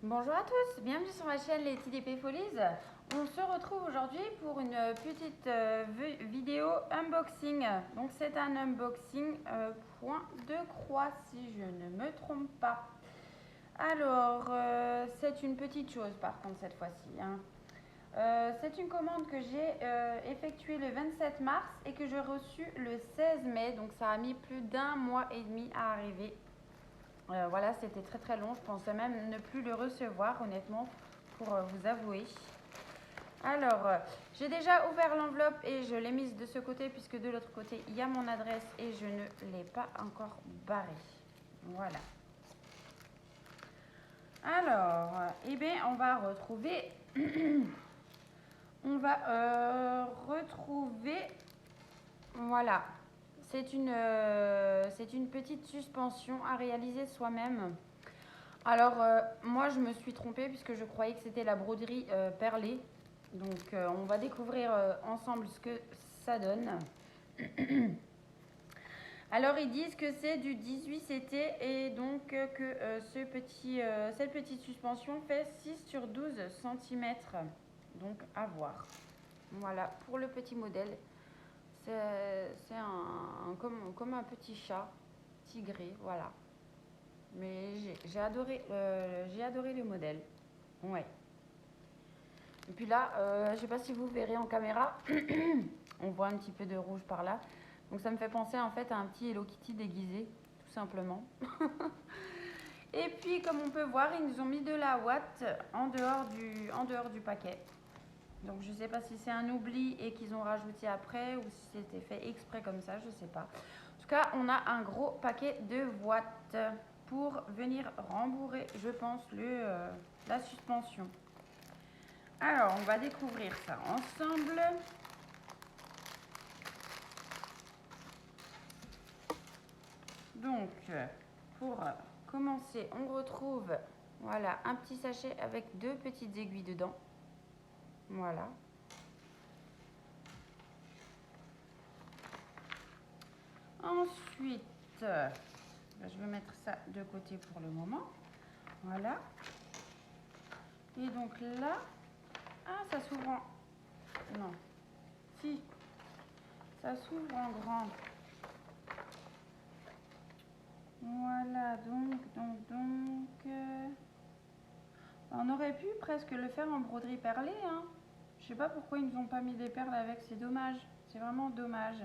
Bonjour à tous, bienvenue sur ma chaîne Les TDP Folies. On se retrouve aujourd'hui pour une petite vidéo unboxing. Donc c'est un unboxing point de croix si je ne me trompe pas. Alors c'est une petite chose par contre cette fois-ci, hein. C'est une commande que j'ai effectuée le 27 mars et que j'ai reçue le 16 mai. Donc ça a mis plus d'un mois et demi à arriver. Voilà, c'était très très long. Je pensais même ne plus le recevoir, honnêtement, pour vous avouer. Alors, j'ai déjà ouvert l'enveloppe et je l'ai mise de ce côté, puisque de l'autre côté, il y a mon adresse et je ne l'ai pas encore barrée. Voilà. Alors, eh bien, on va retrouver... on va retrouver... Voilà. C'est une petite suspension à réaliser soi-même. Alors, moi, je me suis trompée puisque je croyais que c'était la broderie perlée. Donc, on va découvrir ensemble ce que ça donne. Alors, ils disent que c'est du 18CT et donc que cette petite suspension fait 6 sur 12 cm. Donc, à voir. Voilà, pour le petit modèle. C'est comme un petit chat tigré, voilà. Mais j'ai adoré le modèle. Ouais. Et puis là, je ne sais pas si vous verrez en caméra, on voit un petit peu de rouge par là. Donc ça me fait penser en fait à un petit Hello Kitty déguisé, tout simplement. Et puis comme on peut voir, ils nous ont mis de la ouate en dehors du paquet. Donc je ne sais pas si c'est un oubli et qu'ils ont rajouté après ou si c'était fait exprès comme ça, je ne sais pas. En tout cas, on a un gros paquet de ouate pour venir rembourrer, je pense, la suspension. Alors, on va découvrir ça ensemble. Donc, pour commencer, on retrouve voilà, un petit sachet avec deux petites aiguilles dedans. Voilà. Ensuite, je vais mettre ça de côté pour le moment. Voilà. Et donc là, ah, ça s'ouvre en... Non. Si, ça s'ouvre en grand. Voilà, on aurait pu presque le faire en broderie perlée, hein. Je sais pas pourquoi ils nous ont pas mis des perles avec, c'est dommage. C'est vraiment dommage.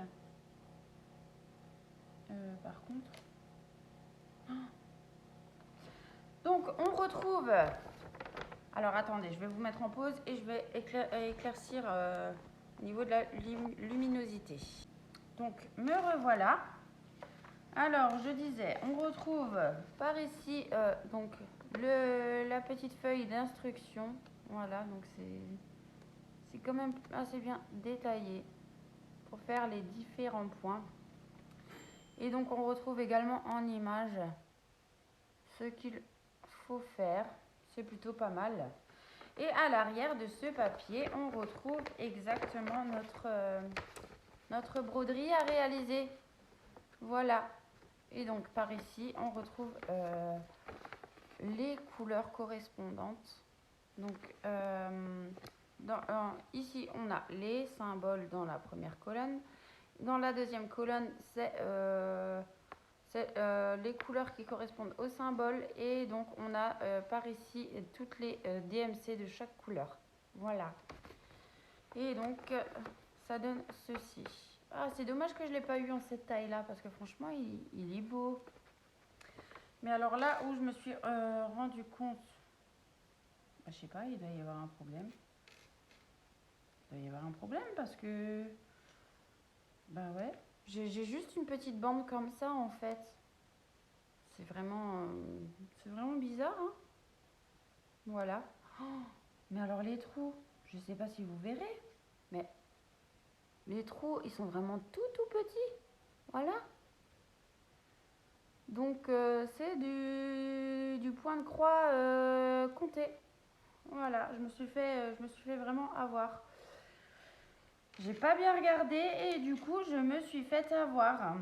Par contre... Donc, on retrouve... Alors, attendez, je vais vous mettre en pause et je vais éclaircir au niveau de la luminosité. Donc, me revoilà. Alors, je disais, on retrouve par ici donc la petite feuille d'instruction. Voilà, donc c'est quand même assez bien détaillé pour faire les différents points. Et donc, on retrouve également en image ce qu'il faut faire. C'est plutôt pas mal. Et à l'arrière de ce papier, on retrouve exactement notre broderie à réaliser. Voilà. Et donc par ici, on retrouve les couleurs correspondantes. Donc ici, on a les symboles dans la première colonne. Dans la deuxième colonne, c'est les couleurs qui correspondent aux symboles. Et donc, on a par ici toutes les DMC de chaque couleur. Voilà. Et donc, ça donne ceci. Ah, c'est dommage que je ne l'ai pas eu en cette taille-là, parce que franchement, il est beau. Mais alors là où je me suis rendu compte, je sais pas, il doit y avoir un problème. Il doit y avoir un problème parce que, bah ouais, j'ai juste une petite bande comme ça en fait. C'est vraiment bizarre, hein. Voilà. Oh, mais alors les trous, je sais pas si vous verrez, mais les trous, ils sont vraiment tout petits. Voilà. Donc c'est du point de croix compté. Voilà, je me suis fait vraiment avoir. J'ai pas bien regardé et du coup je me suis fait avoir.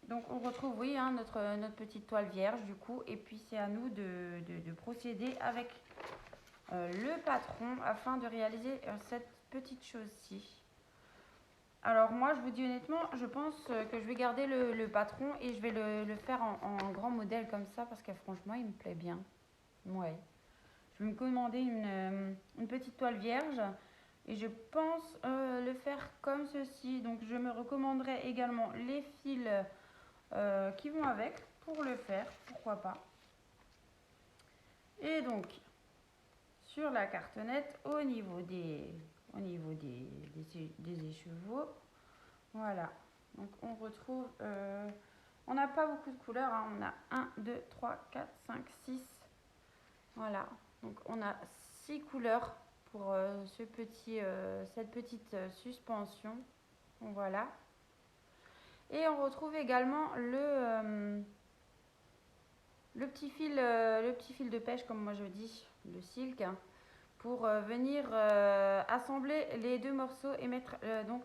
Donc on retrouve, oui, hein, notre petite toile vierge du coup. Et puis c'est à nous de procéder avec le patron afin de réaliser cette petite chose-ci. Alors moi, je vous dis honnêtement, je pense que je vais garder le patron et je vais le faire en grand modèle comme ça parce que franchement, il me plaît bien. Ouais. Je vais me commander une petite toile vierge et je pense le faire comme ceci. Donc je me recommanderai également les fils qui vont avec pour le faire, pourquoi pas. Et donc, sur la cartonnette, au niveau des écheveaux, voilà. Donc on retrouve, on n'a pas beaucoup de couleurs, hein. On a 1, 2, 3, 4, 5, 6. Voilà. Donc on a 6 couleurs pour cette petite suspension. Voilà. Et on retrouve également le petit fil de pêche, comme moi je dis, le silk, hein, pour venir assembler les deux morceaux et mettre donc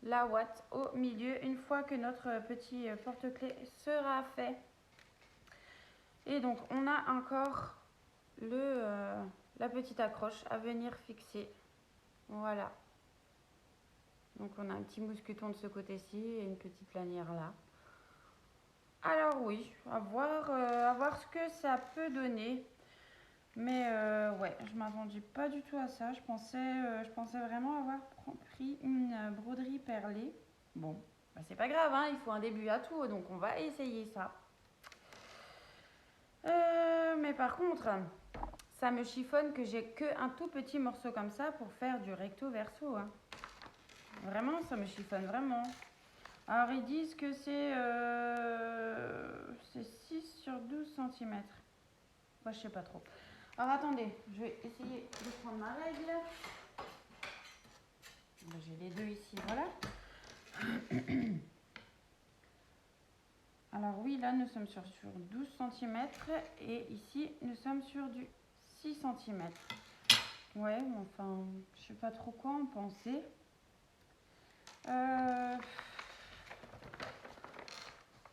la ouate au milieu une fois que notre petit porte-clés sera fait. Et donc on a encore la petite accroche à venir fixer. Voilà. Donc on a un petit mousqueton de ce côté-ci et une petite lanière là. Alors oui, à voir ce que ça peut donner. Mais ouais, je m'attendais pas du tout à ça. Je pensais vraiment avoir pris une broderie perlée. Bon, bah c'est pas grave, hein, il faut un début à tout, donc on va essayer ça. Mais par contre, ça me chiffonne que j'ai que un tout petit morceau comme ça pour faire du recto verso, hein. Vraiment, ça me chiffonne vraiment. Alors ils disent que c'est 6 sur 12 cm. Moi je sais pas trop. Alors attendez, je vais essayer de prendre ma règle. J'ai les deux ici, voilà. Alors oui, là nous sommes sur 12 cm et ici nous sommes sur du 6 cm. Ouais, enfin, je sais pas trop quoi en penser.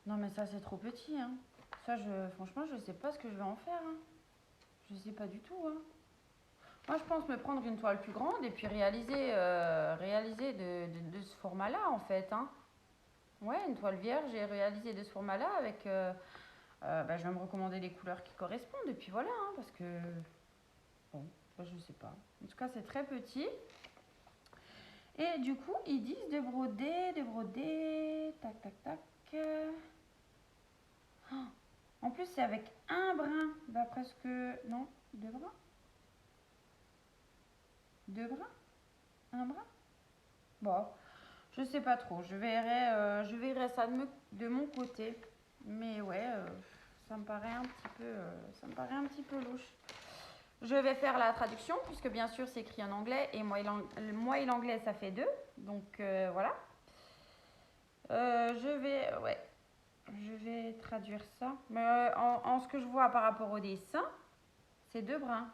Non mais ça c'est trop petit, hein. Ça, franchement, je sais pas ce que je vais en faire, hein. Je sais pas du tout, hein. Moi, je pense me prendre une toile plus grande et puis réaliser de ce format-là, en fait, hein. Ouais, une toile vierge et réaliser de ce format-là avec... bah, je vais me recommander les couleurs qui correspondent et puis voilà, hein, parce que... Bon, bah, je sais pas. En tout cas, c'est très petit. Et du coup, ils disent de broder, tac, tac, tac. Oh, en plus, c'est avec un brin, d'après ce que... Non, deux brins? Deux brins? Un brin? Bon, je sais pas trop. Je verrai ça de mon côté. Mais ouais, ça me paraît un petit peu louche. Je vais faire la traduction puisque bien sûr c'est écrit en anglais et moi et l'anglais ça fait deux. Donc voilà. Je vais traduire ça. Mais en ce que je vois par rapport au dessin, c'est deux brins.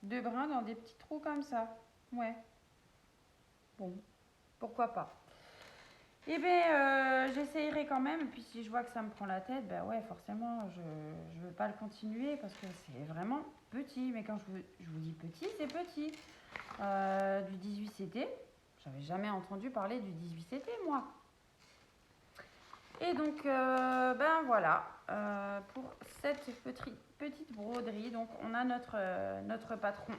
Deux brins dans des petits trous comme ça. Ouais. Bon, pourquoi pas. Eh bien, j'essayerai quand même. Et puis si je vois que ça me prend la tête, ben ouais, forcément, je ne veux pas le continuer parce que c'est vraiment petit. Mais quand je vous dis petit, c'est petit. Du 18CT, j'avais jamais entendu parler du 18CT, moi. Et donc, ben voilà, pour cette petite broderie, donc on a notre patron.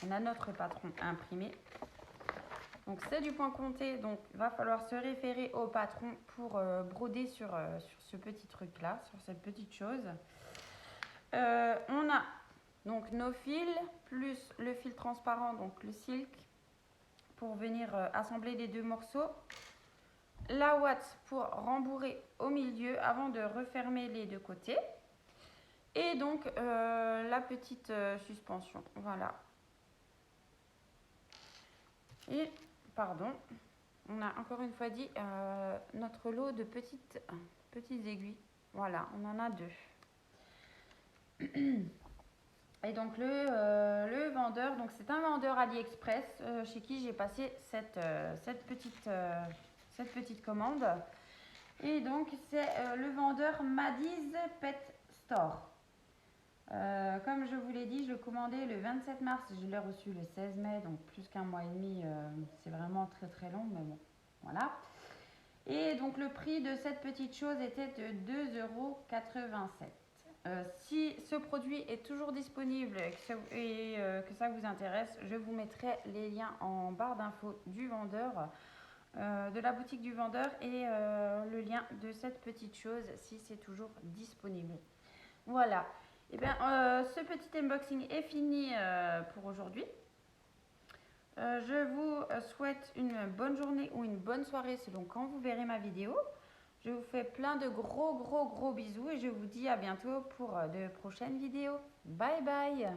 On a notre patron imprimé. Donc c'est du point compté, donc il va falloir se référer au patron pour broder sur ce petit truc là, sur cette petite chose. On a donc nos fils plus le fil transparent, donc le silk, pour venir assembler les deux morceaux. La ouate pour rembourrer au milieu avant de refermer les deux côtés. Et donc la petite suspension, voilà. Et pardon, on a encore une fois dit notre lot de petites aiguilles. Voilà, on en a deux. Et donc le vendeur, donc c'est un vendeur AliExpress chez qui j'ai passé cette cette petite commande. Et donc, c'est le vendeur Maddy's Pet Store. Comme je vous l'ai dit, je l'ai commandé le 27 mars, je l'ai reçu le 16 mai, donc plus qu'un mois et demi, c'est vraiment très très long, mais bon, voilà. Et donc le prix de cette petite chose était de 2,87 €. Si ce produit est toujours disponible et que ça vous intéresse, je vous mettrai les liens en barre d'infos du vendeur, de la boutique du vendeur et le lien de cette petite chose si c'est toujours disponible. Voilà. Et bien, ce petit unboxing est fini pour aujourd'hui. Je vous souhaite une bonne journée ou une bonne soirée selon quand vous verrez ma vidéo. Je vous fais plein de gros bisous et je vous dis à bientôt pour de prochaines vidéos. Bye bye!